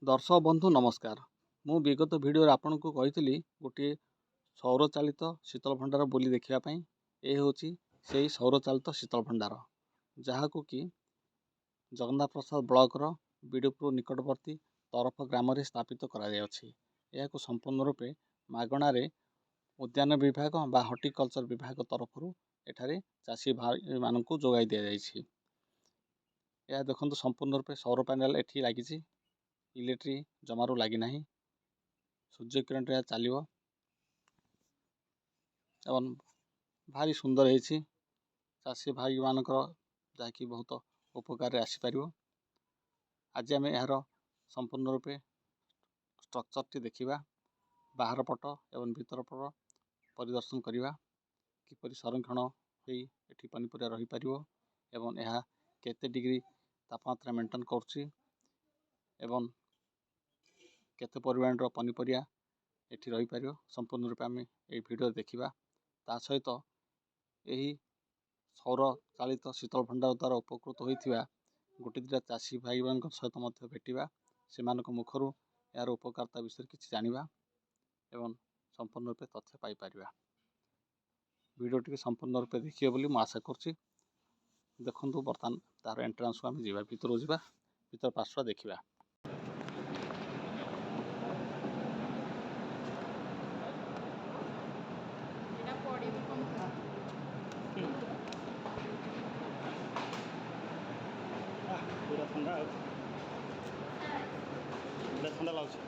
दर्शक बंधु नमस्कार। मु विगत भिडियो आपन को कही गोटे सौर चालित शीतल भंडार बोली देखापी। ये हूँ से सौर चालित शीतल भंडार जहाँ को कि जगन्नाथ प्रसाद ब्लॉक रो बीडपुर निकटवर्ती तरफ ग्राम में स्थापित करा संपूर्ण रूपे मागणार उद्यान विभाग बा हॉर्टिकल्चर विभाग तरफ एठारे चाषी भाई मान जोगाई दि जाइए। यह देखो संपूर्ण रूपे सौर पैनल एठी लगी। इलेक्ट्रिक जमारू लगी ना, सूर्य किरण चलो एवं भारी सुंदर है चाषी भाई मान जहाँकि बहुत उपकार आसीपर। आज आम यार संपूर्ण रूपे स्ट्रक्चर टी देखा, बाहर पट एवं भीतर पट परिदर्शन करवा किपर संरक्षण हो पनीपरिया रही पार एवं यह केते डिग्री तापमात्रा मेंटेन कर केते परिमाण पनीपरिया एठी रही पार संपूर्ण रूपे आम ये वीडियो देखा। ता सहित यही सौर चालित शीतल भंडार द्वारा उपकृत होता गोटे दुटा चाषी भाई सहित भेटा से मुखर यार उपकारिता विषय किसी जाना एवं संपूर्ण रूपे तथ्य पाइपर। वीडियो टी संपूर्ण रूपे देखिए बोली मुझे आशा कर देखु। बर्तमान तार एंट्रांस को आम जा भर जा भर पार्श्व देखा। पूरा ठंडा ठंडा लगे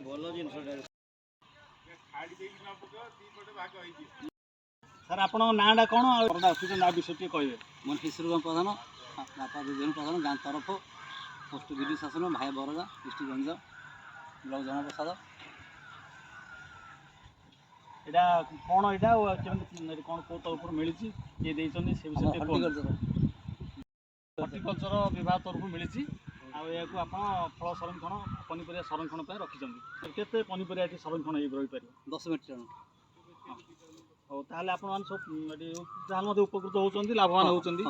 भल जिन सर आप नाटा कौन ना विषय कहे मन किशोर प्रधान बापा दुर्जन प्रधान गाँ तरफ पोस्ट विद्युत शासन भाई बरजा डिस्ट्रिक्ट गंज ब्लॉक जनप्रसाद यहाँ कौन यहाँ कौन कौ तरफ मिली किए देते से हॉर्टिकल्चर विभाग तरफ मिली आप फल संरक्षण पनीपरिया संरक्षण रखिंट केते पनीपरिया संरक्षण हो रही 10 मीटर हो ताले आप सब उपकृत होती लाभवान होती।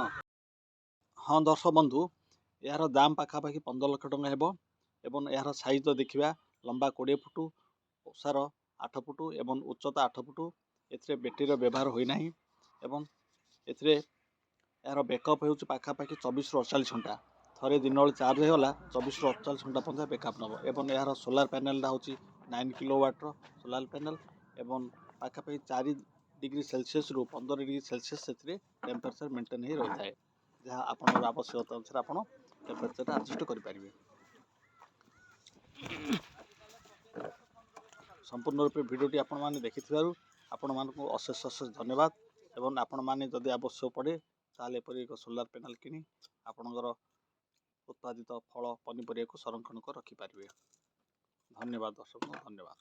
हाँ दर्शक बंधु यार दाम पाखापाखि 15 लाख टंका हेबो एवं यार साइज तो देखा लंबा 20 फुट ओसार 8 फुट एवं उच्चता 8 फुट ए बैटेरी व्यवहार होना एवं यार बैकअप हो पाखापाखि 24 ରୁ 48 घंटा थे दिन बेले चार्ज होगा 24 ରୁ 48 घंटा पर्यटन बैकअप नब एवं यार सोलार पैनलटा हूँ 9 किलोवाट सोलार पैनल एवं पाखापाखि 4 डिग्री सेल्सियस रू 15 डिग्री सेल्सियस से टेम्परेचर मेंटेन हो रही है जहाँ आपन आवश्यकता अनुसार आप टेम्परेचर आडजस्ट करेंगे। संपूर्ण रूपे भिडियोटी आपण मैंने देखि आपण मानक अशेष अशेष धन्यवाद एवं आपण मैंने जदि आवश्यक पड़े ताले एपरी एक सोलार पैनल किनी आपणकर उत्पादित फल पनीपरिया को संरक्षण कर रखिपारे। धन्यवाद दर्शक धन्यवाद।